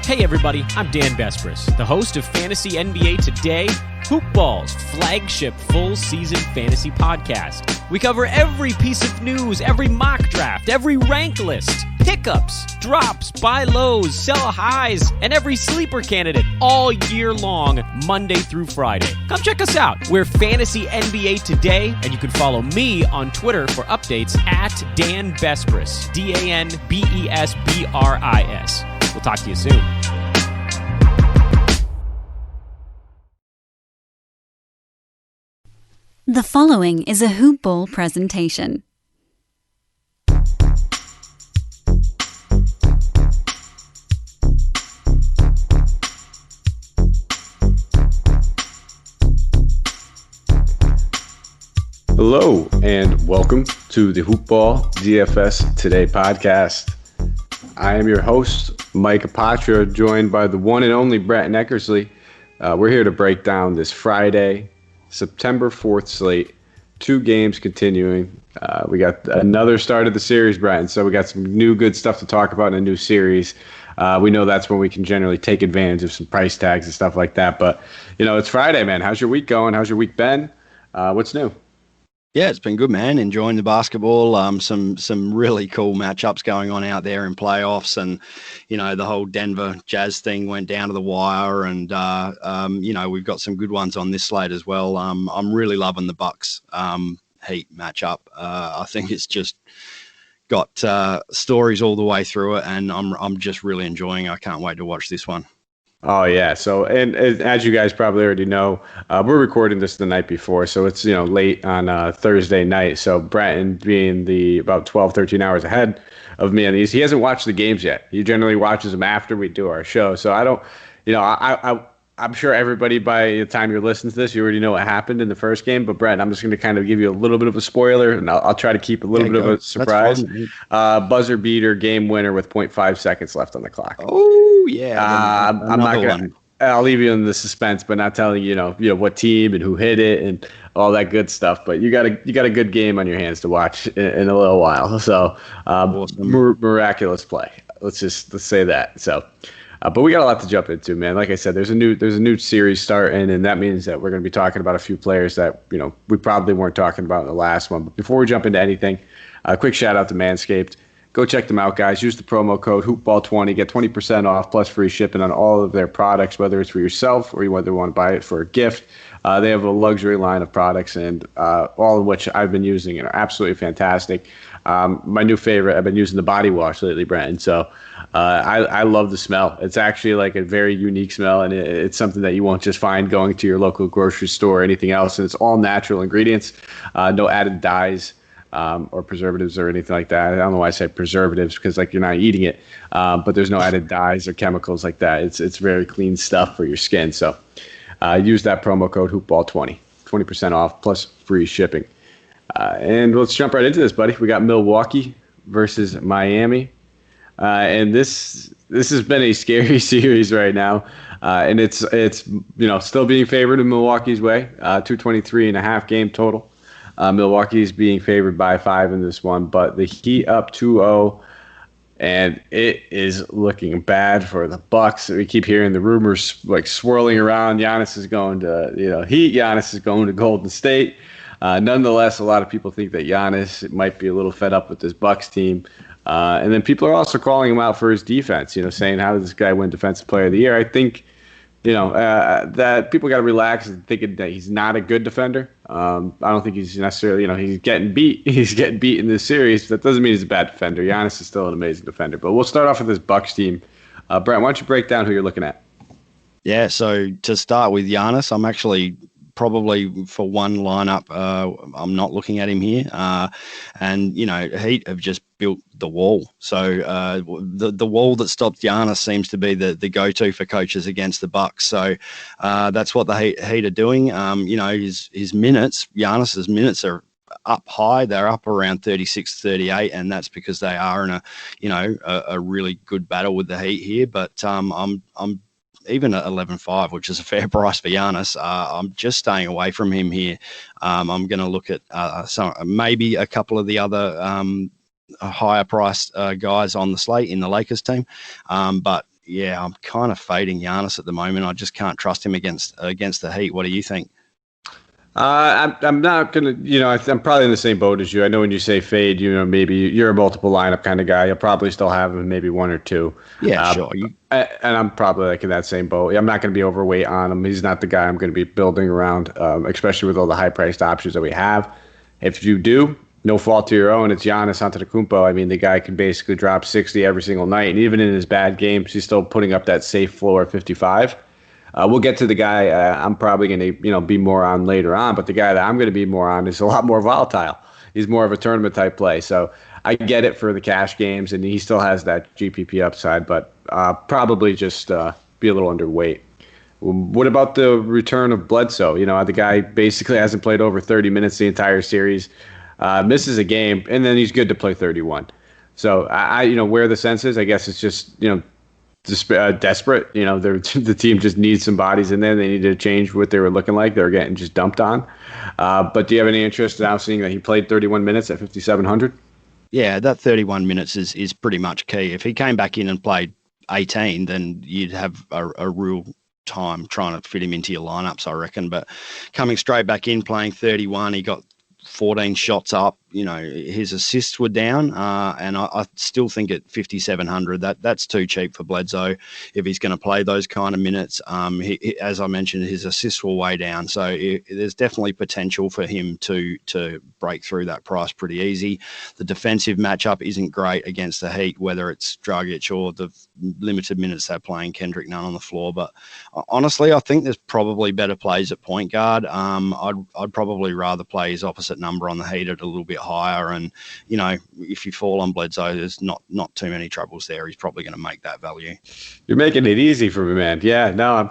Hey everybody, I'm Dan Bespris, the host of Fantasy NBA Today, Hoop Ball's flagship full-season fantasy podcast. We cover every piece of news, every mock draft, every rank list, pickups, drops, buy lows, sell highs, and every sleeper candidate all year long, Monday through Friday. Come check us out. We're Fantasy NBA Today, and you can follow me on Twitter for updates at Dan Bespris, DANBESBRIS. We'll talk to you soon. The following is a Hoop Ball presentation. Hello, and welcome to the Hoop Ball DFS Today podcast. I am your host, Mike Apatra, joined by the one and only Brenton Eckersley. We're here to break down this Friday, September 4th slate. 2 games continuing. We got another start of the series, Brenton, so we got some new good stuff to talk about in a new series. We know that's when we can generally take advantage of some price tags and stuff like that. But, you know, it's Friday, man. How's your week going? How's your week been? What's new? Yeah, it's been good, man. Enjoying the basketball. Some really cool matchups going on out there in playoffs, and you know the whole Denver Jazz thing went down to the wire, and you know we've got some good ones on this slate as well. I'm really loving the Bucks Heat matchup. I think it's just got stories all the way through it, and I'm just really enjoying it. I can't wait to watch this one. Oh, yeah. So, and as you guys probably already know, we're recording this the night before. So it's, late on Thursday night. So Brenton being about 12, 13 hours ahead of me on these, he hasn't watched the games yet. He generally watches them after we do our show. So I don't, I'm sure everybody by the time you're listening to this, you already know what happened in the first game. But Brent, I'm just going to kind of give you a little bit of a spoiler, and I'll try to keep a little bit of a surprise. Buzzer beater, game winner with 0.5 seconds left on the clock. Oh yeah, I'm not going to. I'll leave you in the suspense, but not telling you what team and who hit it and all that good stuff. But you got a good game on your hands to watch in a little while. So awesome. Miraculous play. Let's say that. So. But we got a lot to jump into, man. Like I said, there's a new series starting, and that means that we're going to be talking about a few players that we probably weren't talking about in the last one. But before we jump into anything, a quick shout out to Manscaped. Go check them out, guys. Use the promo code HoopBall20. Get 20% off plus free shipping on all of their products, whether it's for yourself or whether you want to buy it for a gift. They have a luxury line of products, and all of which I've been using and are absolutely fantastic. My new favorite, I've been using the body wash lately, Brenton. So I love the smell. It's actually like a very unique smell, and it's something that you won't just find going to your local grocery store or anything else. And it's all natural ingredients, no added dyes or preservatives or anything like that. I don't know why I say preservatives, because you're not eating it, but there's no added dyes or chemicals like that. It's very clean stuff for your skin. So use that promo code HoopBall20, 20% off plus free shipping. And let's jump right into this, buddy. We got Milwaukee versus Miami. And this has been a scary series right now. And it's still being favored in Milwaukee's way. 223.5 game total. Milwaukee's being favored by 5 in this one, but the Heat up 2-0, and it is looking bad for the Bucks. We keep hearing the rumors swirling around. Giannis is going to Heat. Giannis is going to Golden State. Nonetheless, a lot of people think that Giannis might be a little fed up with this Bucks team. And then people are also calling him out for his defense, saying, how did this guy win Defensive Player of the Year? I think, that people got to relax and thinking that he's not a good defender. I don't think he's necessarily, he's getting beat. He's getting beat in this series. That doesn't mean he's a bad defender. Giannis is still an amazing defender. But we'll start off with this Bucks team. Brent, why don't you break down who you're looking at? Yeah, so to start with Giannis, I'm actually probably for one lineup, I'm not looking at him here. And, Heat have just built the wall. So the wall that stops Giannis seems to be the go-to for coaches against the Bucks. So that's what the Heat are doing. His minutes, Giannis's minutes are up high. They're up around 36, 38, and that's because they are in a really good battle with the Heat here. But I'm even at 11.5, which is a fair price for Giannis. I'm just staying away from him here. I'm going to look at maybe a couple of the other higher priced guys on the slate in the Lakers team. But I'm kind of fading Giannis at the moment. I just can't trust him against the Heat. What do you think? I'm not gonna, I'm probably in the same boat as you. I know when you say fade, maybe you're a multiple lineup kind of guy. You'll probably still have him, maybe one or two. Yeah, sure. And I'm probably like in that same boat. I'm not going to be overweight on him. He's not the guy I'm going to be building around, especially with all the high priced options that we have. If you do, no fault to your own. It's Giannis Antetokounmpo. I mean, the guy can basically drop 60 every single night, and even in his bad games, he's still putting up that safe floor of 55. We'll get to the guy I'm probably going to be more on later on, but the guy that I'm going to be more on is a lot more volatile. He's more of a tournament type play. So I get it for the cash games, and he still has that GPP upside, but probably just be a little underweight. What about the return of Bledsoe? The guy basically hasn't played over 30 minutes the entire series, misses a game, and then he's good to play 31. So where the sense is, I guess it's just desperate. The team just needs some bodies in there. They need to change what they were looking like. They were getting just dumped on. But do you have any interest now seeing that he played 31 minutes at 5,700? Yeah, that 31 minutes is pretty much key. If he came back in and played 18, then you'd have a real time trying to fit him into your lineups, I reckon. But coming straight back in, playing 31, he got 14 shots up. His assists were down, and I still think at 5,700 that's too cheap for Bledsoe if he's going to play those kind of minutes. He, as I mentioned, his assists were way down, so there's definitely potential for him to break through that price pretty easy. The defensive matchup isn't great against the Heat, whether it's Dragic or the limited minutes they're playing Kendrick Nunn on the floor. But honestly, I think there's probably better plays at point guard. I'd probably rather play his opposite number on the Heat at a little bit higher, and if you fall on Bledsoe, there's not too many troubles there. He's probably going to make that value. You're making it easy for me, man. Yeah, no, I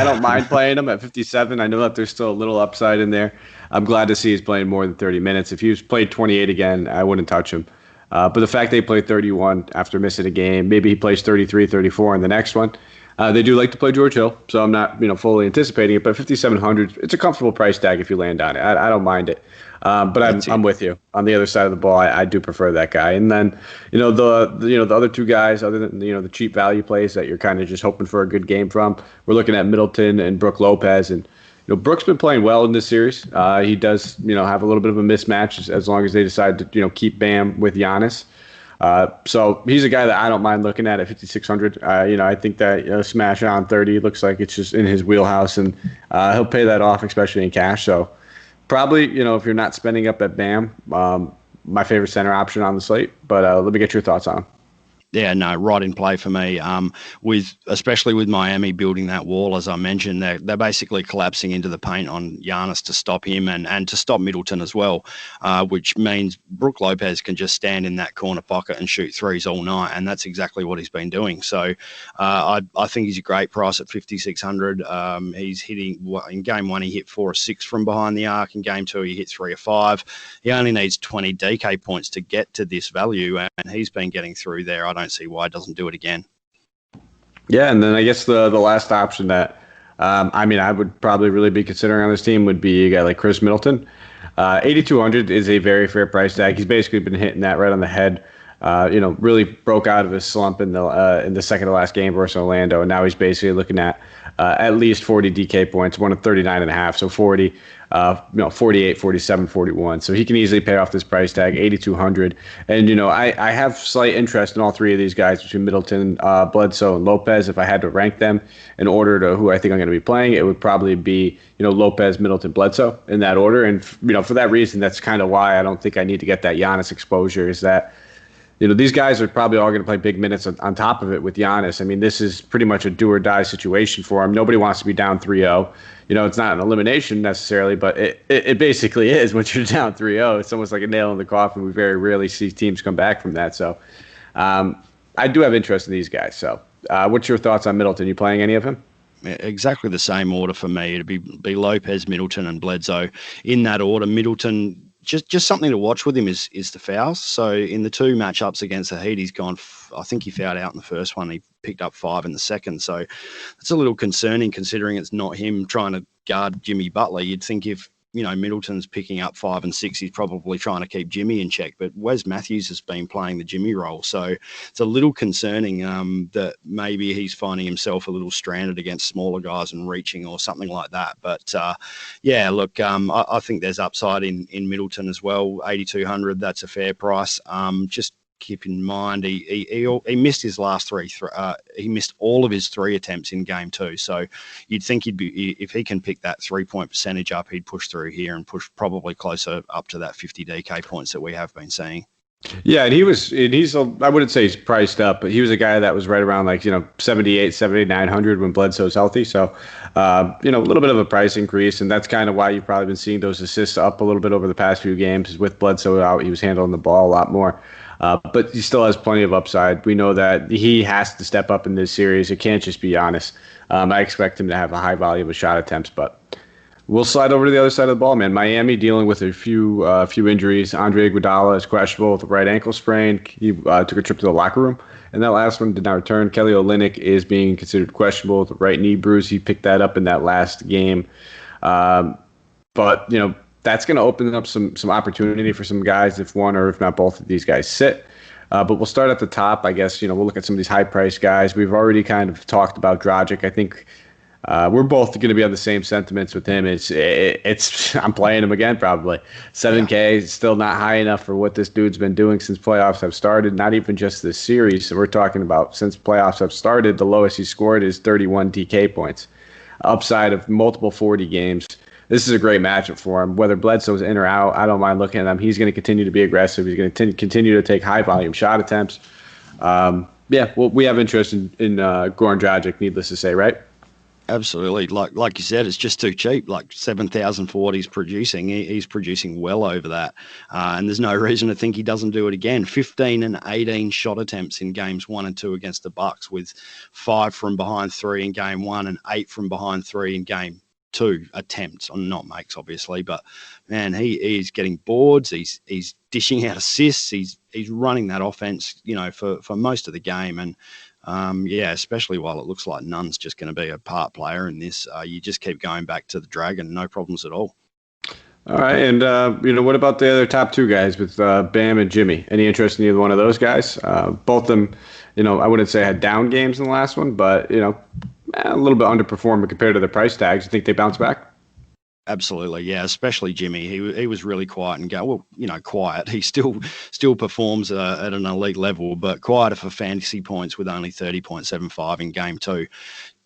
don't mind playing him at 57. I know that there's still a little upside in there. I'm glad to see he's playing more than 30 minutes. If he was played 28 again, I wouldn't touch him. But the fact they played 31 after missing a game, maybe he plays 33, 34 in the next one. They do like to play George Hill, so I'm not fully anticipating it. But 5,700, it's a comfortable price tag if you land on it. I don't mind it. But I'm with you on the other side of the ball. I do prefer that guy. And then the other two guys, other than the cheap value plays that you're kind of just hoping for a good game from, we're looking at Middleton and Brook Lopez. And Brook's been playing well in this series. He does have a little bit of a mismatch as long as they decide to keep Bam with Giannis. So he's a guy that I don't mind looking at 5,600. I think that smash on 30 looks like it's just in his wheelhouse, and he'll pay that off, especially in cash. So probably, if you're not spending up at Bam, my favorite center option on the slate. But let me get your thoughts on him. Yeah, no, right in play for me. Especially with Miami building that wall, as I mentioned, they're basically collapsing into the paint on Giannis to stop him and to stop Middleton as well, which means Brook Lopez can just stand in that corner pocket and shoot threes all night, and that's exactly what he's been doing. So I think he's a great price at 5,600. He's hitting, in game one, he hit 4 or 6 from behind the arc. In game two, he hit 3 or 5. He only needs 20 DK points to get to this value, and he's been getting through there. I don't see why it doesn't do it again. Yeah, and then I guess the last option that I would probably really be considering on this team would be a guy like Chris Middleton. 8,200 is a very fair price tag. He's basically been hitting that right on the head. Really broke out of his slump in the second to last game versus Orlando, and now he's basically looking at least 40 DK points, one of 39.5, so 40, 48, 47, 41. So he can easily pay off this price tag, 8,200. And I have slight interest in all three of these guys between Middleton, Bledsoe, and Lopez. If I had to rank them in order to who I think I'm going to be playing, it would probably be Lopez, Middleton, Bledsoe in that order. And for that reason, that's kind of why I don't think I need to get that Giannis exposure. Is that these guys are probably all going to play big minutes on top of it with Giannis. I mean, this is pretty much a do-or-die situation for him. Nobody wants to be down 3-0. It's not an elimination necessarily, but it basically is. Once you're down 3-0, it's almost like a nail in the coffin. We very rarely see teams come back from that. So I do have interest in these guys. So what's your thoughts on Middleton? You playing any of him? Exactly the same order for me. It'd be Lopez, Middleton, and Bledsoe in that order. Middleton, just something to watch with him is the fouls. So in the two matchups against the Heat, he's gone, I think he fouled out in the first one. He picked up 5 in the second. So it's a little concerning considering it's not him trying to guard Jimmy Butler. You'd think if Middleton's picking up 5 and 6. He's probably trying to keep Jimmy in check, but Wes Matthews has been playing the Jimmy role. So it's a little concerning that maybe he's finding himself a little stranded against smaller guys and reaching or something like that. But I think there's upside in Middleton as well. 8,200, that's a fair price. Just keep in mind he missed his last three. He missed all of his 3 attempts in game 2. So you'd think if he can pick that 3-point percentage up, he'd push through here and push probably closer up to that 50 DK points that we have been seeing. Yeah, and I wouldn't say he's priced up, but he was a guy that was right around 7,900 when Bledsoe's healthy. So, a little bit of a price increase, and that's kind of why you've probably been seeing those assists up a little bit over the past few games. With Bledsoe out, he was handling the ball a lot more. But he still has plenty of upside. We know that he has to step up in this series. It can't just be honest. I expect him to have a high volume of shot attempts, but we'll slide over to the other side of the ball, man. Miami dealing with a few injuries. Andre Iguodala is questionable with a right ankle sprain. He took a trip to the locker room, and that last one did not return. Kelly Olynyk is being considered questionable with a right knee bruise. He picked that up in that last game. But that's going to open up some opportunity for some guys if one or if not both of these guys sit. But we'll start at the top. I guess, we'll look at some of these high-priced guys. We've already kind of talked about Dragic. I think we're both going to be on the same sentiments with him. It's I'm playing him again probably. 7K is still not high enough for what this dude's been doing since playoffs have started, not even just this series. So we're talking about since playoffs have started, the lowest he scored is 31 DK points. Upside of multiple 40 games. This is a great matchup for him. Whether Bledsoe's in or out, I don't mind looking at him. He's going to continue to be aggressive. He's going to continue to take high-volume shot attempts. We have interest in Goran Dragic, needless to say, right? Absolutely. Like you said, it's just too cheap. Like 7,000 for what he's producing. He's producing well over that. And there's no reason to think he doesn't do it again. 15 and 18 shot attempts in games 1 and 2 against the Bucks, with 5 from behind 3 in game 1 and 8 from behind 3 in game 2 attempts, on not makes obviously, but man, he's getting boards, he's dishing out assists, he's running that offense, for most of the game, and especially while it looks like Nunn's just going to be a part player in this, you just keep going back to the Dragon, no problems at all. All right, and what about the other top 2 guys with Bam and Jimmy? Any interest in either one of those guys? Both of them, I wouldn't say had down games in the last one, but a little bit underperforming compared to the price tags. You think they bounce back? Absolutely, yeah. Especially Jimmy. He was really quiet quiet. He still performs at an elite level, but quieter for fantasy points with only 30.75 in game 2.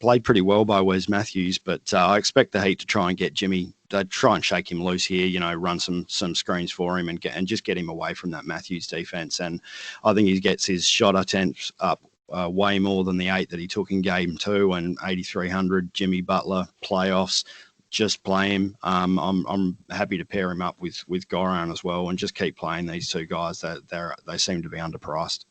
Played pretty well by Wes Matthews, but I expect the Heat to try and get Jimmy. They try and shake him loose here. Run some screens for him and just get him away from that Matthews defense. And I think he gets his shot attempts up way more than the 8 that he took in game 2 and 8,300. Jimmy Butler playoffs, just play him. I'm happy to pair him up with Goran as well and just keep playing these 2 guys. They seem to be underpriced.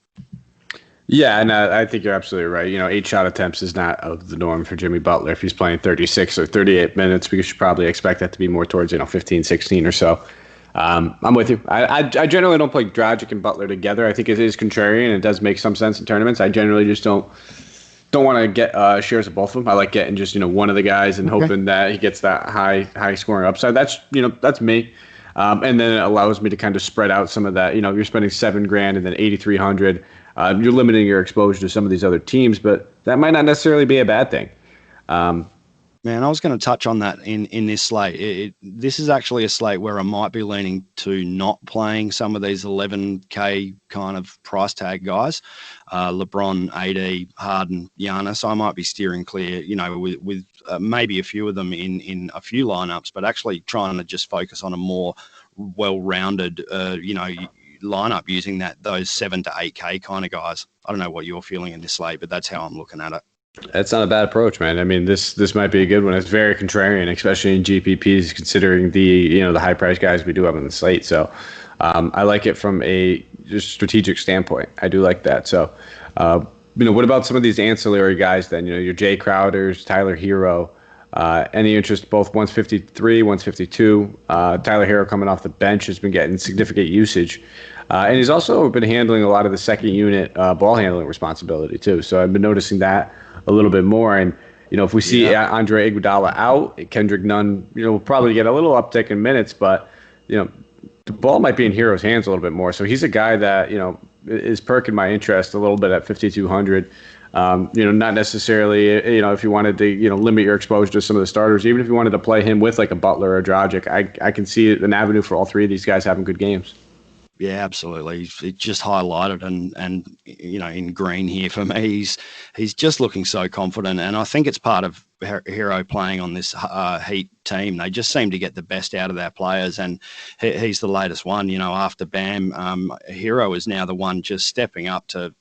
Yeah, and I think you're absolutely right. 8 shot attempts is not of the norm for Jimmy Butler. If he's playing 36 or 38 minutes, we should probably expect that to be more towards 15, 16 or so. I'm with you. I generally don't play Dragic and Butler together. I think it is contrarian. It does make some sense in tournaments. I generally just don't want to get shares of both of them. I like getting just one of the guys and hoping that he gets that high scoring upside. That's that's me. And then it allows me to kind of spread out some of that. You're spending $7,000 and then 8,300. You're limiting your exposure to some of these other teams, but that might not necessarily be a bad thing. Man, I was going to touch on that in this slate. This is actually a slate where I might be leaning to not playing some of these 11K kind of price tag guys. LeBron, AD, Harden, Giannis. I might be steering clear, with maybe a few of them in a few lineups, but actually trying to just focus on a more well-rounded, lineup using those 7 to 8K kind of guys. I don't know what you're feeling in this slate, but that's how I'm looking at it. That's not a bad approach, man. I mean, this might be a good one. It's very contrarian, especially in GPPs, considering the high price guys we do have on the slate. So I like it from a just strategic standpoint. I do like that. So what about some of these ancillary guys then? Your Jay Crowders, Tyler Hero. Any interest both 153, 152. Tyler Hero coming off the bench has been getting significant usage. And he's also been handling a lot of the second unit ball handling responsibility too. So I've been noticing that a little bit more. And If we see Andre Iguodala out, Kendrick Nunn, will probably get a little uptick in minutes, but, the ball might be in Hero's hands a little bit more. So he's a guy that, is perking my interest a little bit at 5,200. Not necessarily, if you wanted to, limit your exposure to some of the starters, even if you wanted to play him with like a Butler or Dragic, I can see an avenue for all three of these guys having good games. Yeah, absolutely. It just highlighted and in green here for me. He's just looking so confident, and I think it's part of Hero playing on this Heat team. They just seem to get the best out of their players, and he's the latest one. After Bam, Hero is now the one just stepping up to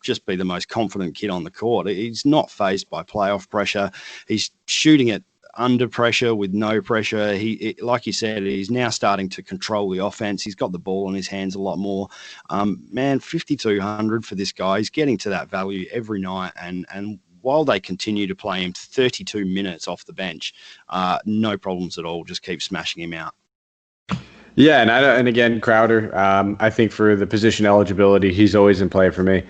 just be the most confident kid on the court. He's not fazed by playoff pressure. He's shooting it under pressure with no pressure. Like you said, he's now starting to control the offense. He's got the ball in his hands a lot more. 5,200 for this guy. He's getting to that value every night, and while they continue to play him 32 minutes off the bench, no problems at all. Just keep smashing him out. Yeah, and again, Crowder, I think for the position eligibility, he's always in play for me.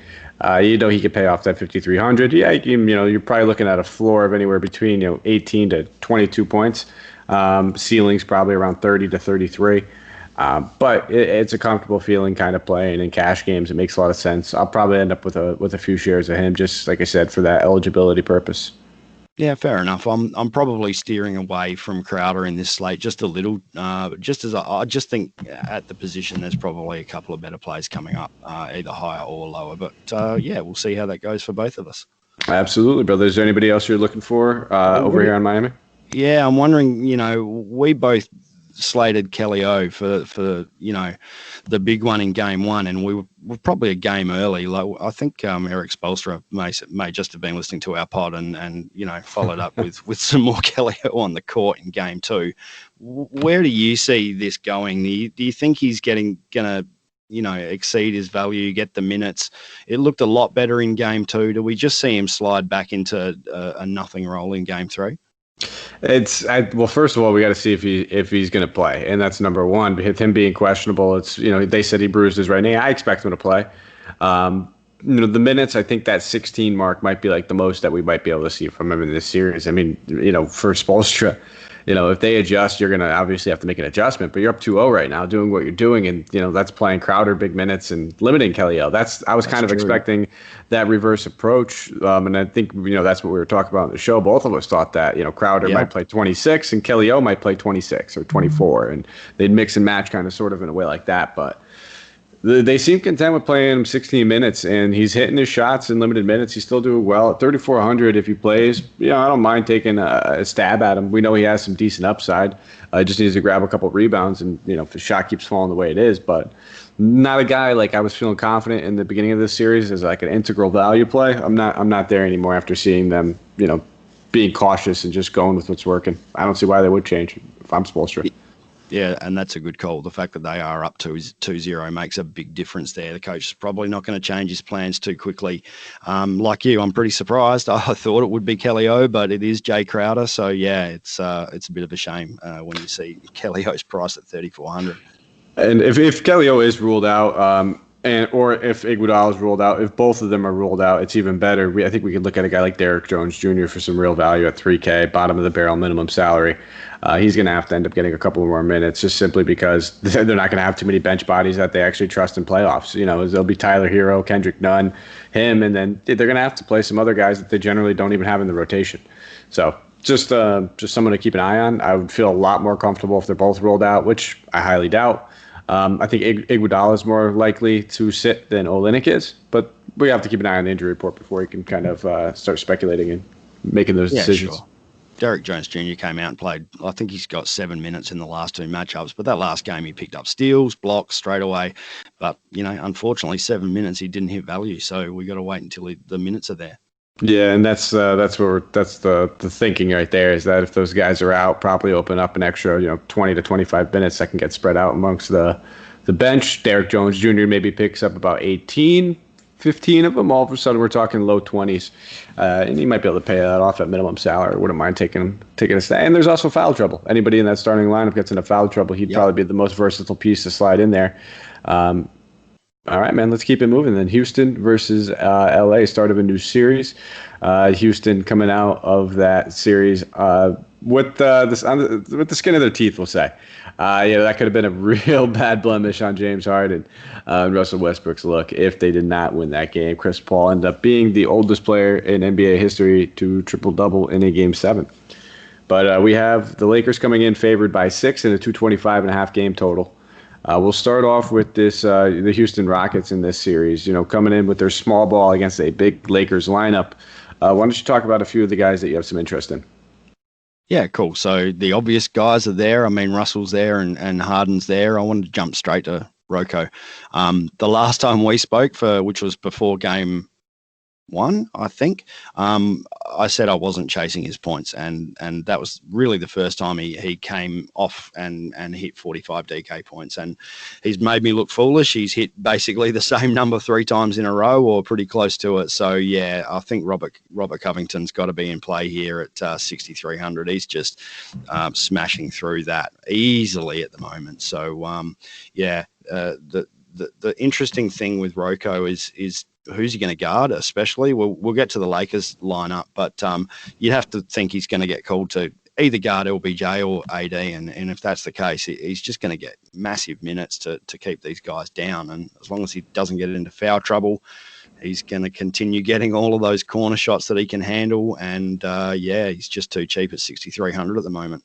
He could pay off that 5,300. Yeah, you're probably looking at a floor of anywhere between 18 to 22 points. Ceiling's probably around 30 to 33. But it's a comfortable feeling kind of play, and in cash games, it makes a lot of sense. I'll probably end up with a few shares of him, just like I said, for that eligibility purpose. Yeah, fair enough. I'm probably steering away from Crowder in this slate just a little. Just as I just think at the position, there's probably a couple of better plays coming up, either higher or lower. But we'll see how that goes for both of us. Absolutely, brother. Is there anybody else you're looking for over here on Miami? Yeah, I'm wondering. We both slated Kelly O for the big one in game one, and we were probably a game early. I think Eric Spoelstra may just have been listening to our pod and followed up with some more Kelly O on the court in game two. Where do you see this going? Do you think he's gonna exceed his value, get the minutes? It looked a lot better in game two. Do we just see him slide back into a nothing role in game three? Well, first of all, we got to see if he's going to play, and that's number one. With him being questionable, it's they said he bruised his right knee. I expect him to play. The minutes, I think that 16 mark might be like the most that we might be able to see from him in this series. I mean, for Spoelstra, if they adjust, you're going to obviously have to make an adjustment, but you're up 2-0 right now doing what you're doing. And, that's playing Crowder big minutes and limiting Kelly O. I was kind of expecting that reverse approach. And I think, that's what we were talking about in the show. Both of us thought that, Crowder might play 26 and Kelly O might play 26 or 24. And they'd mix and match kind of sort of in a way like that. But they seem content with playing him 16 minutes, and he's hitting his shots in limited minutes. He's still doing well at 3,400. If he plays, I don't mind taking a stab at him. We know he has some decent upside. Just needs to grab a couple rebounds, and if his shot keeps falling the way it is. But not a guy like I was feeling confident in the beginning of this series as like an integral value play. I'm not there anymore after seeing them, being cautious and just going with what's working. I don't see why they would change if I'm Spoelstra. Yeah, and that's a good call. The fact that they are up 2-0 makes a big difference there. The coach is probably not going to change his plans too quickly. Like you, I'm pretty surprised. I thought it would be Kelly O, but it is Jay Crowder. So, yeah, it's a bit of a shame when you see Kelly O's price at 3,400. And if Kelly O is ruled out, or if Iguodala is ruled out, if both of them are ruled out, it's even better. I think we could look at a guy like Derrick Jones Jr. for some real value at $3K, bottom of the barrel minimum salary. He's going to have to end up getting a couple more minutes just simply because they're not going to have too many bench bodies that they actually trust in playoffs. There'll be Tyler Hero, Kendrick Nunn, him, and then they're going to have to play some other guys that they generally don't even have in the rotation. So just someone to keep an eye on. I would feel a lot more comfortable if they're both ruled out, which I highly doubt. I think Iguodala is more likely to sit than Olynyk is, but we have to keep an eye on the injury report before he can kind of start speculating and making those decisions. Sure. Derrick Jones Jr. came out and played. I think he's got 7 minutes in the last two matchups, but that last game he picked up steals, blocks straight away. But unfortunately, 7 minutes he didn't hit value, so we got to wait until the minutes are there. Yeah, and that's the thinking right there is that if those guys are out, probably open up an extra 20 to 25 minutes that can get spread out amongst the bench. Derrick Jones Jr. maybe picks up about 18, 15 of them. All of a sudden, we're talking low 20s, and he might be able to pay that off at minimum salary. Wouldn't mind taking a stab. And there's also foul trouble. Anybody in that starting lineup gets into foul trouble, he'd probably be the most versatile piece to slide in there. All right, man, let's keep it moving then. Houston versus LA, start of a new series. Houston coming out of that series with with the skin of their teeth, we'll say. That could have been a real bad blemish on James Harden and Russell Westbrook's look if they did not win that game. Chris Paul ended up being the oldest player in NBA history to triple-double in a Game 7. But we have the Lakers coming in favored by 6 in a 225.5 game total. We'll start off with the Houston Rockets in this series, coming in with their small ball against a big Lakers lineup. Why don't you talk about a few of the guys that you have some interest in? Yeah, cool. So the obvious guys are there. I mean, Russell's there and Harden's there. I wanted to jump straight to Rocco. The last time we spoke, which was before Game 1, I think, I said I wasn't chasing his points, and that was really the first time he came off and hit 45 DK points, and he's made me look foolish. He's hit basically the same number 3 times in a row or pretty close to it. So yeah, I think Robert Covington's got to be in play here at 6,300. He's just smashing through that easily at the moment. So the interesting thing with Rocco is who's he going to guard, especially? We'll get to the Lakers lineup, but you'd have to think he's going to get called to either guard LBJ or AD, and if that's the case, he's just going to get massive minutes to keep these guys down, and as long as he doesn't get into foul trouble, he's going to continue getting all of those corner shots that he can handle, and he's just too cheap at 6,300 at the moment.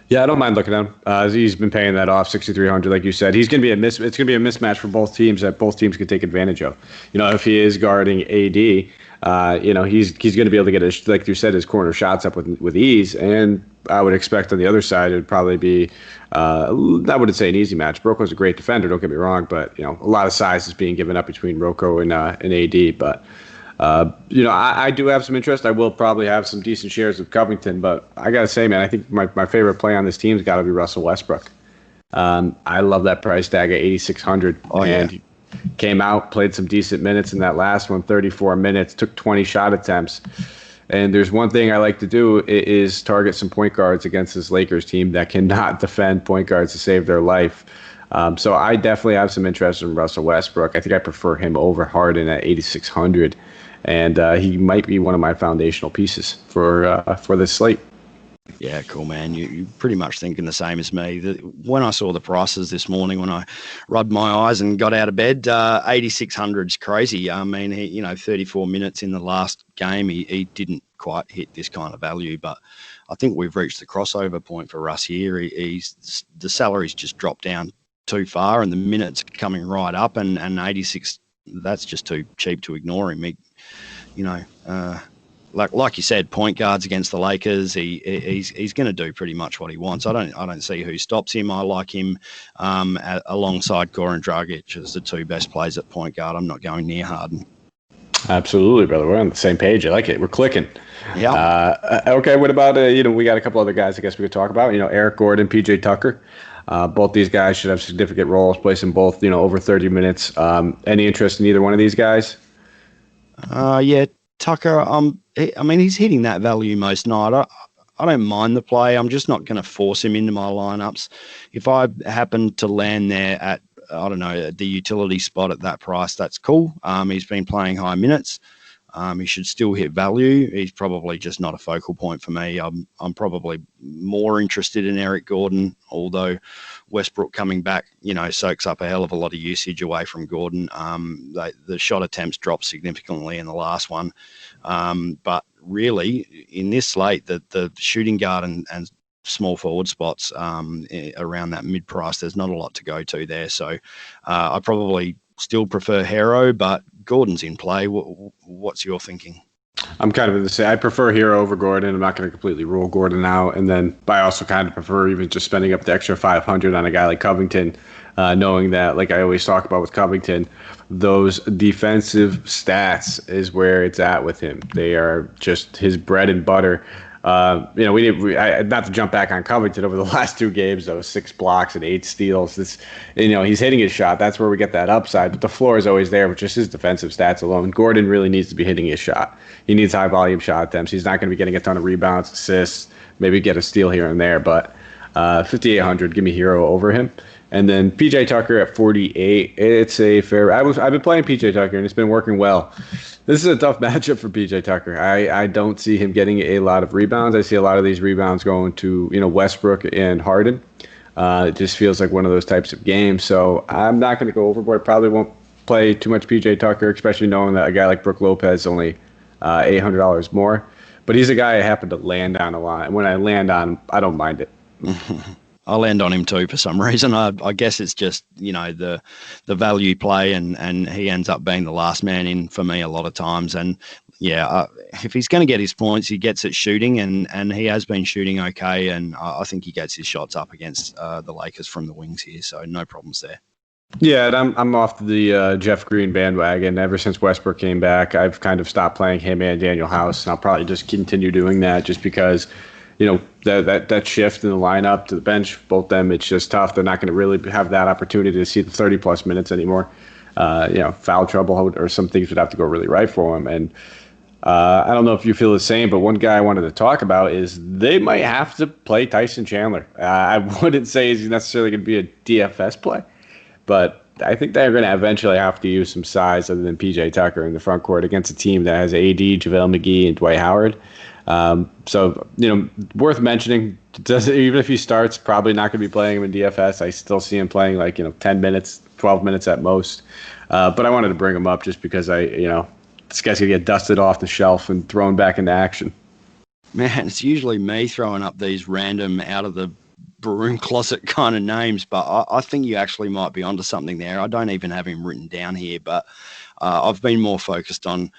Yeah, I don't mind looking at him. He's been paying that off, 6,300, like you said. He's going to be it's going to be a mismatch for both teams that both teams could take advantage of. If he is guarding AD, he's going to be able to get like you said, his corner shots up with ease. And I would expect on the other side it would probably be I wouldn't say an easy match. Rocco's a great defender, don't get me wrong, but a lot of size is being given up between Rocco and AD. But I do have some interest. I will probably have some decent shares of Covington, but I got to say, man, I think my favorite play on this team's got to be Russell Westbrook. I love that price tag at 8,600. And he came out, played some decent minutes in that last one, 34 minutes, took 20 shot attempts. And there's one thing I like to do is target some point guards against this Lakers team that cannot defend point guards to save their life. So I definitely have some interest in Russell Westbrook. I think I prefer him over Harden at 8,600. And he might be one of my foundational pieces for this slate. Yeah, cool, man. You're pretty much thinking the same as me. When I saw the prices this morning, when I rubbed my eyes and got out of bed, 8,600 is crazy. I mean, 34 minutes in the last game, he didn't quite hit this kind of value, but I think we've reached the crossover point for Russ here. The salary's just dropped down too far, and the minutes are coming right up, and 86, that's just too cheap to ignore him. Like you said, point guards against the Lakers, he's going to do pretty much what he wants. I don't see who stops him. I like him alongside Goran Dragic as the 2 best players at point guard. I'm not going near Harden. Absolutely, brother. We're on the same page. I like it. We're clicking. Yeah. Okay. What about we got a couple other guys I guess we could talk about. Eric Gordon, PJ Tucker. Both these guys should have significant roles, placing both over 30 minutes. Any interest in either one of these guys? Tucker, he's hitting that value most night. I don't mind the play. I'm just not going to force him into my lineups. If I happen to land there at, the utility spot at that price, that's cool. He's been playing high minutes. He should still hit value. He's probably just not a focal point for me. I'm probably more interested in Eric Gordon, although Westbrook coming back, soaks up a hell of a lot of usage away from Gordon. The shot attempts dropped significantly in the last one. But really, in this slate, the shooting guard and small forward spots around that mid-price, there's not a lot to go to there. So I probably still prefer Hero, but Gordon's in play. What's your thinking? I'm kind of in the same. I prefer Hero over Gordon. I'm not going to completely rule Gordon out, but I also kind of prefer even just spending up the extra 500 on a guy like Covington, knowing that, like I always talk about with Covington, those defensive stats is where it's at with him. They are just his bread and butter. Not to jump back on Covington over the last 2 games, though, 6 blocks and 8 steals. He's hitting his shot. That's where we get that upside. But the floor is always there with just his defensive stats alone. Gordon really needs to be hitting his shot. He needs high volume shot attempts. He's not going to be getting a ton of rebounds, assists, maybe get a steal here and there. But 5,800, give me Hero over him. And then PJ Tucker at 48. It's a fair. I've been playing PJ Tucker and it's been working well. This is a tough matchup for PJ Tucker. I don't see him getting a lot of rebounds. I see a lot of these rebounds going to Westbrook and Harden. It just feels like one of those types of games. So I'm not going to go overboard. Probably won't play too much PJ Tucker, especially knowing that a guy like Brook Lopez is only $800 more. But he's a guy I happen to land on a lot. And when I land on him, I don't mind it. I land on him too for some reason. I guess it's just, the value play and he ends up being the last man in for me a lot of times. And if he's going to get his points, he gets it shooting and he has been shooting okay. And I think he gets his shots up against the Lakers from the wings here. So no problems there. Yeah, and I'm off the Jeff Green bandwagon. Ever since Westbrook came back, I've kind of stopped playing him and Daniel House. And I'll probably just continue doing that just because that shift in the lineup to the bench, both them, it's just tough. They're not going to really have that opportunity to see the 30-plus minutes anymore. Foul trouble or some things would have to go really right for them. And I don't know if you feel the same, but one guy I wanted to talk about is they might have to play Tyson Chandler. I wouldn't say he's necessarily going to be a DFS play, but I think they're going to eventually have to use some size other than PJ Tucker in the front court against a team that has AD, JaVale McGee, and Dwight Howard. Worth mentioning, even if he starts, probably not going to be playing him in DFS. I still see him playing 10 minutes, 12 minutes at most. But I wanted to bring him up just because this guy's going to get dusted off the shelf and thrown back into action. Man, it's usually me throwing up these random out of the broom closet kind of names, but I think you actually might be onto something there. I don't even have him written down here, but I've been more focused on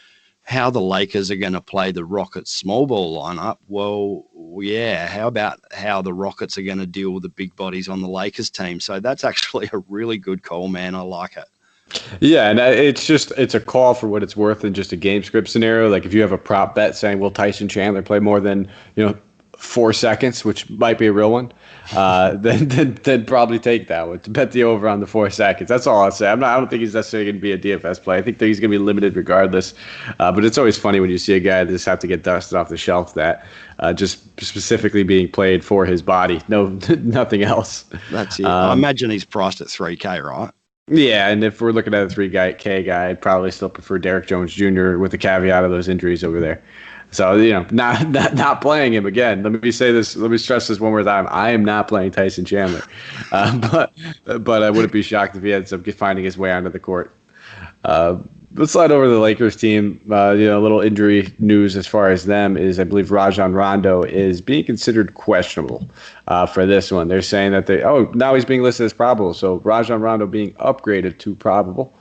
how the Lakers are going to play the Rockets small ball lineup. Well, yeah, how about how the Rockets are going to deal with the big bodies on the Lakers team? So that's actually a really good call, man. I like it. Yeah, and it's a call for what it's worth in just a game script scenario. Like if you have a prop bet saying, will Tyson Chandler play more than 4 seconds, which might be a real one, then probably take that one to bet the over on the 4 seconds. That's all I'll say. I don't think he's necessarily going to be a DFS play. I think that he's going to be limited regardless. But it's always funny when you see a guy just have to get dusted off the shelf that just specifically being played for his body. No, nothing else. That's it. I imagine he's priced at $3K, right? Yeah, and if we're looking at a $3K guy, I'd probably still prefer Derek Jones Jr. with the caveat of those injuries over there. So, not playing him again. Let me say this. Let me stress this one more time. I am not playing Tyson Chandler. But I wouldn't be shocked if he ends up finding his way onto the court. Let's slide over to the Lakers team. A little injury news as far as them is I believe Rajon Rondo is being considered questionable for this one. They're saying that now he's being listed as probable. So Rajon Rondo being upgraded to probable.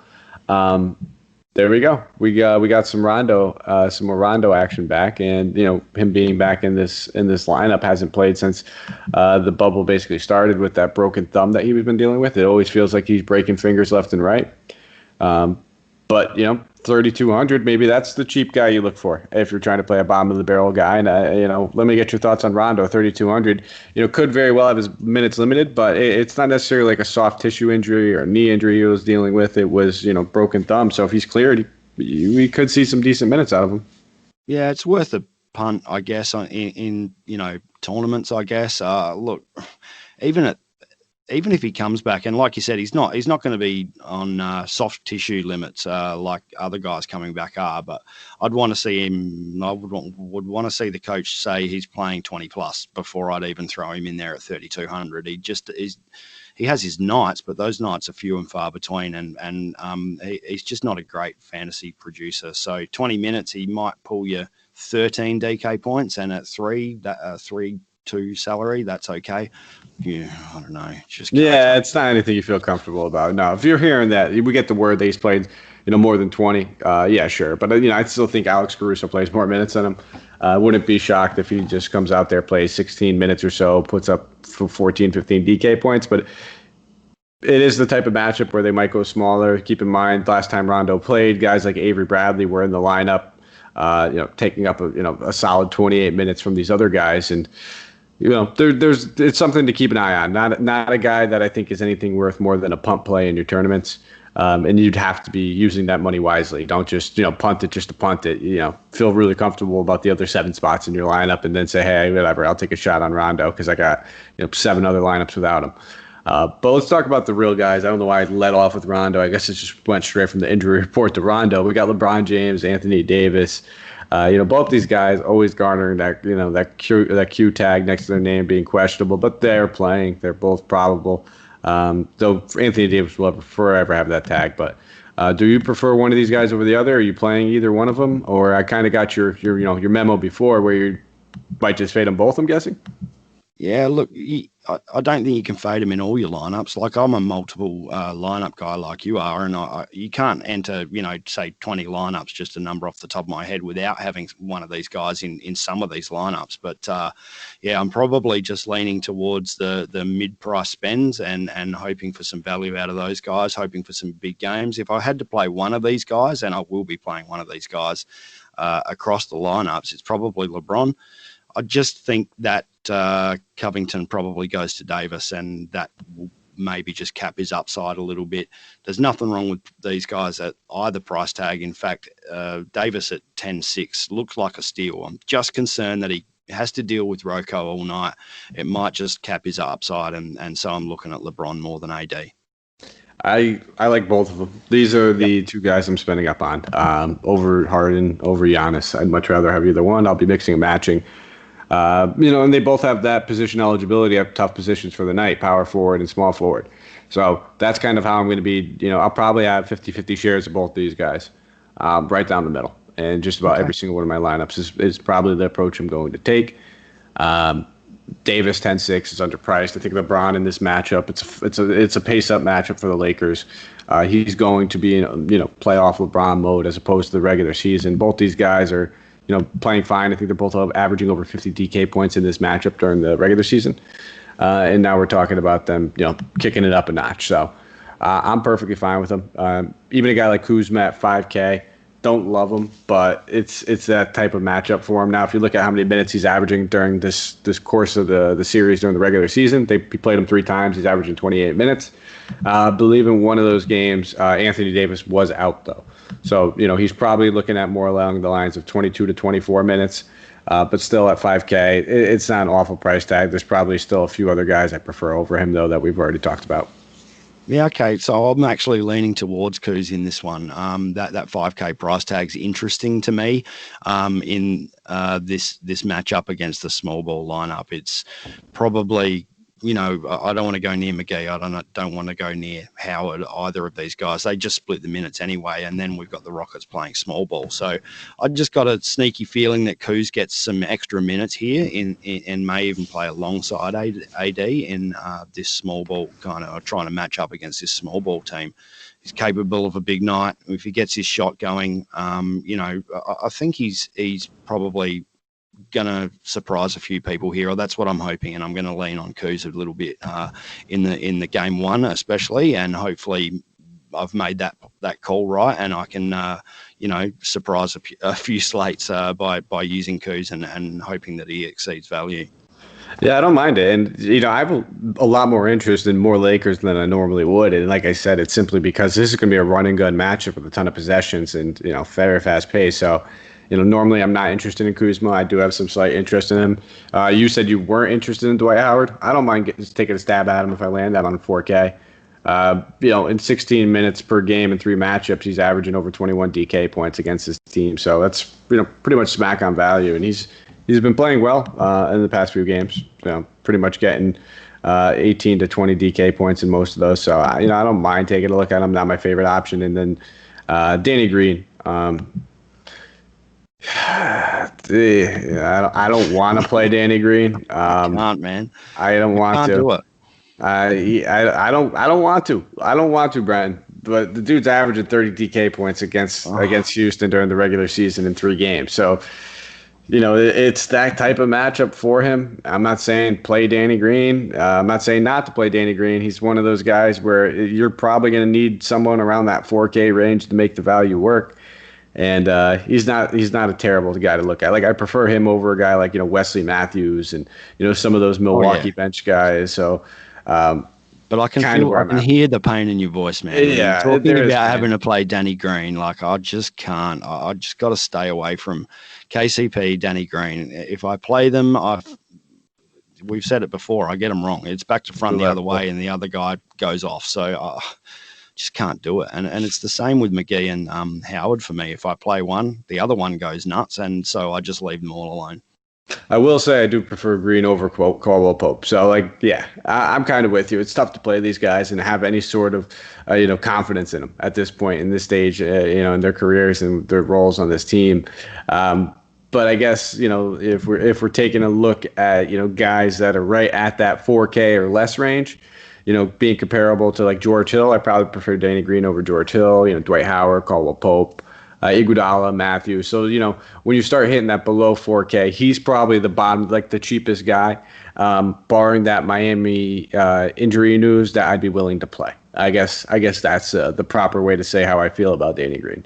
There we go. We got some more Rondo action back, and him being back in this lineup. Hasn't played since the bubble basically started with that broken thumb that he's been dealing with. It always feels like he's breaking fingers left and right. But 3,200, maybe that's the cheap guy you look for if you're trying to play a bottom of the barrel guy. And let me get your thoughts on Rondo. 3,200, could very well have his minutes limited, but it's not necessarily like a soft tissue injury or knee injury he was dealing with. It was broken thumb. So if he's cleared, we could see some decent minutes out of him. Yeah, it's worth a punt, I guess, in tournaments. I guess. Look, even if he comes back, and like you said, he's not going to be on soft tissue limits like other guys coming back are. But I'd want to see him. I would want to see the coach say he's playing 20 plus before I'd even throw him in there at 3,200. He just is. He has his nights, but those nights are few and far between, and he's just not a great fantasy producer. So 20 minutes, he might pull you 13 DK points, and at 3.2 salary, that's okay. Yeah, I don't know. It's not anything you feel comfortable about. No, if you're hearing that, we get the word that he's played, more than 20. Yeah, sure. But I still think Alex Caruso plays more minutes than him. Wouldn't be shocked if he just comes out there, plays 16 minutes or so, puts up 14, 15 DK points. But it is the type of matchup where they might go smaller. Keep in mind, last time Rondo played, guys like Avery Bradley were in the lineup, taking up a solid 28 minutes from these other guys, and it's something to keep an eye on. Not a guy that I think is anything worth more than a punt play in your tournaments. And you'd have to be using that money wisely. Don't just punt it just to punt it. Feel really comfortable about the other 7 spots in your lineup, and then say, hey, whatever, I'll take a shot on Rondo because I got 7 other lineups without him. But let's talk about the real guys. I don't know why I led off with Rondo. I guess it just went straight from the injury report to Rondo. We got LeBron James, Anthony Davis. Both these guys always garnering that Q tag next to their name being questionable, but they're playing. They're both probable. Though Anthony Davis will forever have that tag. But do you prefer one of these guys over the other? Are you playing either one of them? Or I kind of got your memo before where you might just fade them both, I'm guessing? Yeah, look, I don't think you can fade them in all your lineups. Like, I'm a multiple lineup guy like you are, and you can't enter, say 20 lineups, just a number off the top of my head, without having one of these guys in some of these lineups. But I'm probably just leaning towards the mid-price spends and hoping for some value out of those guys, hoping for some big games. If I had to play one of these guys, and I will be playing one of these guys across the lineups, it's probably LeBron. I just think that Covington probably goes to Davis, and that will maybe just cap his upside a little bit. There's nothing wrong with these guys at either price tag. In fact, Davis at 10.6 looks like a steal. I'm just concerned that he has to deal with Rocco all night. It might just cap his upside, and so I'm looking at LeBron more than AD. I like both of them. These are the two guys I'm spending up on over Harden, over Giannis. I'd much rather have either one. I'll be mixing and matching. And they both have that position eligibility, have tough positions for the night, power forward and small forward. So that's kind of how I'm going to be, I'll probably have 50-50 shares of both these guys right down the middle. And just about every single one of my lineups is probably the approach I'm going to take. Davis 10-6 is underpriced. I think LeBron in this matchup, it's a pace-up matchup for the Lakers. He's going to be in playoff LeBron mode as opposed to the regular season. Both these guys are playing fine. I think they're both averaging over 50 DK points in this matchup during the regular season. And now we're talking about them, kicking it up a notch. So I'm perfectly fine with them. Even a guy like Kuzma at 5K, don't love him, but it's that type of matchup for him. Now, if you look at how many minutes he's averaging during this course of the series during the regular season, he played him 3 times. He's averaging 28 minutes. I believe in one of those games, Anthony Davis was out, though. So, he's probably looking at more along the lines of 22 to 24 minutes, but still at 5K. It's not an awful price tag. There's probably still a few other guys I prefer over him, though, that we've already talked about. Yeah, okay. So I'm actually leaning towards Kuz in this one. That 5K price tag's interesting to me in this matchup against the small ball lineup. It's probably, I don't want to go near McGee. I don't want to go near Howard, either of these guys. They just split the minutes anyway, and then we've got the Rockets playing small ball. So I just got a sneaky feeling that Kuz gets some extra minutes here and may even play alongside AD in this small ball kind of trying to match up against this small ball team. He's capable of a big night. If he gets his shot going, I think he's probably going to surprise a few people here, or that's what I'm hoping, and I'm going to lean on Kuz a little bit in the game one especially, and hopefully I've made that call right, and I can surprise a few slates by using Kuz and hoping that he exceeds value. Yeah, I don't mind it. And, I have a lot more interest in more Lakers than I normally would. And like I said, it's simply because this is going to be a run and gun matchup with a ton of possessions and, very fast pace. So, normally I'm not interested in Kuzma. I do have some slight interest in him. You said you weren't interested in Dwight Howard. I don't mind taking a stab at him if I land that on 4K. In 16 minutes per game in 3 matchups, he's averaging over 21 DK points against his team. So that's, pretty much smack on value. And he's been playing well in the past few games. Pretty much getting 18 to 20 DK points in most of those. So, I don't mind taking a look at him. Not my favorite option. And then Danny Green. I don't want to play Danny Green. Can't, man. I don't want to. Do it. I don't want to. I don't want to, Brenton. But the dude's averaging 30 DK points against Houston during the regular season in 3 games. So, it's that type of matchup for him. I'm not saying play Danny Green. I'm not saying not to play Danny Green. He's one of those guys where you're probably going to need someone around that 4K range to make the value work. And he's not a terrible guy to look at. Like, I prefer him over a guy like Wesley Matthews and some of those Milwaukee bench guys. So, but I can hear the pain in your voice, man. Yeah, talking about having to play Danny Green, like I just can't. I just got to stay away from KCP, Danny Green. If I play them, we've said it before. I get them wrong. It's back to front the other way, and the other guy goes off. So just can't do it. And it's the same with McGee and Howard for me. If I play one, the other one goes nuts, and so I just leave them all alone. I will say I do prefer Green over Caldwell Pope. So, I'm kind of with you. It's tough to play these guys and have any sort of, confidence in them at this point in this stage, in their careers and their roles on this team. But I guess, if we're taking a look at, guys that are right at that 4K or less range, being comparable to like George Hill, I probably prefer Danny Green over George Hill, Dwight Howard, Caldwell Pope. Iguodala, Matthews. So, when you start hitting that below 4K, he's probably the bottom, like the cheapest guy, barring that Miami injury news that I'd be willing to play. I guess that's the proper way to say how I feel about Danny Green.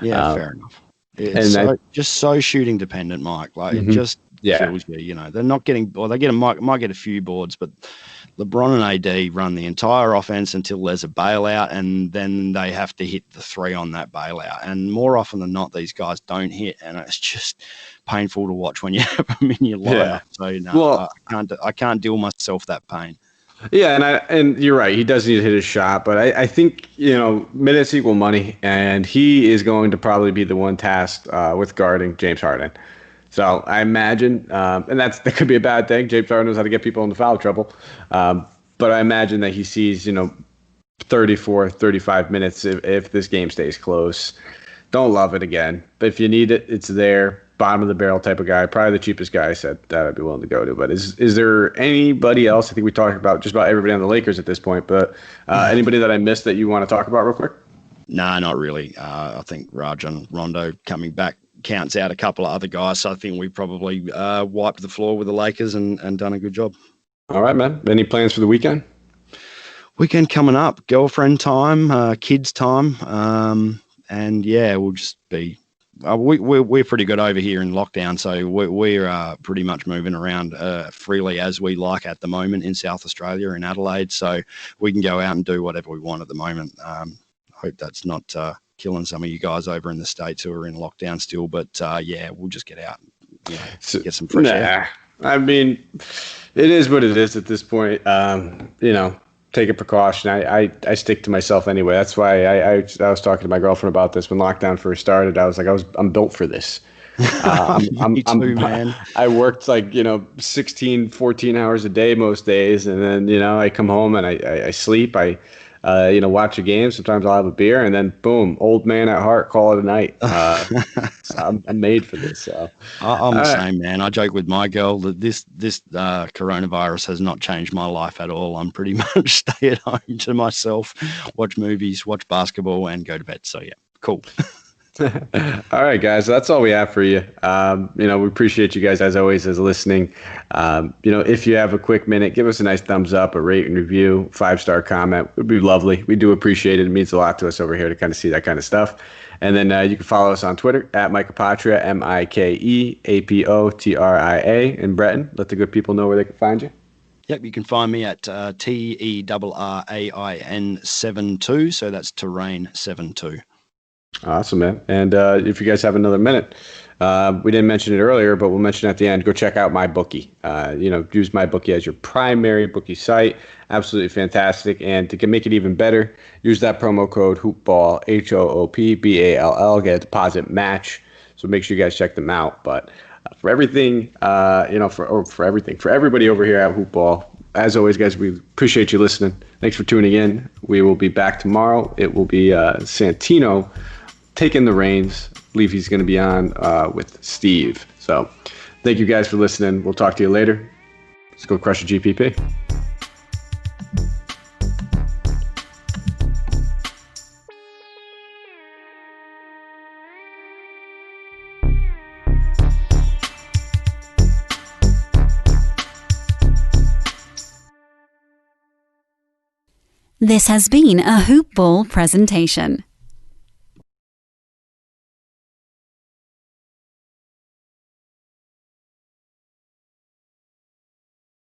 Yeah, fair enough. It's just so shooting dependent, Mike. Like it just kills you. They're not getting, or they might get a few boards, but LeBron and AD run the entire offense until there's a bailout, and then they have to hit the three on that bailout. And more often than not, these guys don't hit, and it's just painful to watch when you have them in your lineup. Yeah. So I can't deal myself that pain. Yeah, and you're right. He does need to hit his shot, but I think minutes equal money, and he is going to probably be the one tasked with guarding James Harden. So I imagine, and that could be a bad thing. James Harden knows how to get people into foul trouble. But I imagine that he sees, 34, 35 minutes if this game stays close. Don't love it again. But if you need it, it's there. Bottom of the barrel type of guy. Probably the cheapest guy I said that I'd be willing to go to. But is there anybody else? I think we talked about just about everybody on the Lakers at this point. But anybody that I missed that you want to talk about real quick? Nah, not really. I think Rajon Rondo coming back counts out a couple of other guys. So I think we probably wiped the floor with the Lakers and done a good job. All right, man. Any plans for the weekend? Weekend coming up. Girlfriend time, kids time. And yeah, we'll just be... we're pretty good over here in lockdown, so we're pretty much moving around freely as we like at the moment in South Australia, in Adelaide. So we can go out and do whatever we want at the moment. Hope that's not... killing some of you guys over in the States who are in lockdown still, but we'll just get out and get some fresh air. I mean, it is what it is at this point. Take a precaution. I stick to myself anyway. That's why I was talking to my girlfriend about this when lockdown first started. I was like, I'm built for this. Me too, man. I worked 16, 14 hours a day most days, and then I come home and I sleep. I watch a game. Sometimes I'll have a beer, and then boom, old man at heart, call it a night. So I'm made for this. So I'm the same, man. I joke with my girl that this coronavirus has not changed my life at all. I'm pretty much stay at home to myself, watch movies, watch basketball, and go to bed. So yeah, cool. All right, guys, that's all we have for you. We appreciate you guys as always as listening. If you have a quick minute, give us a nice thumbs up, a rate and review, 5-star comment. It would be lovely. We do appreciate it. It means a lot to us over here to kind of see that kind of stuff. And then you can follow us on Twitter at Mikeapotria, MikeApotria, and Brenton. Let the good people know where they can find you. Yep, you can find me at TERRAIN72. So that's Terrain72. Awesome, man. And if you guys have another minute, we didn't mention it earlier, but we'll mention it at the end. Go check out MyBookie. Use MyBookie as your primary bookie site. Absolutely fantastic. And to make it even better, use that promo code HOOPBALL, HOOPBALL, get a deposit match. So make sure you guys check them out. But for everything, for everybody over here at Hoopball, as always, guys, we appreciate you listening. Thanks for tuning in. We will be back tomorrow. It will be Santino taking the reins. I believe he's going to be on with Steve. So thank you guys for listening. We'll talk to you later. Let's go crush a GPP. This has been a Hoop Ball presentation.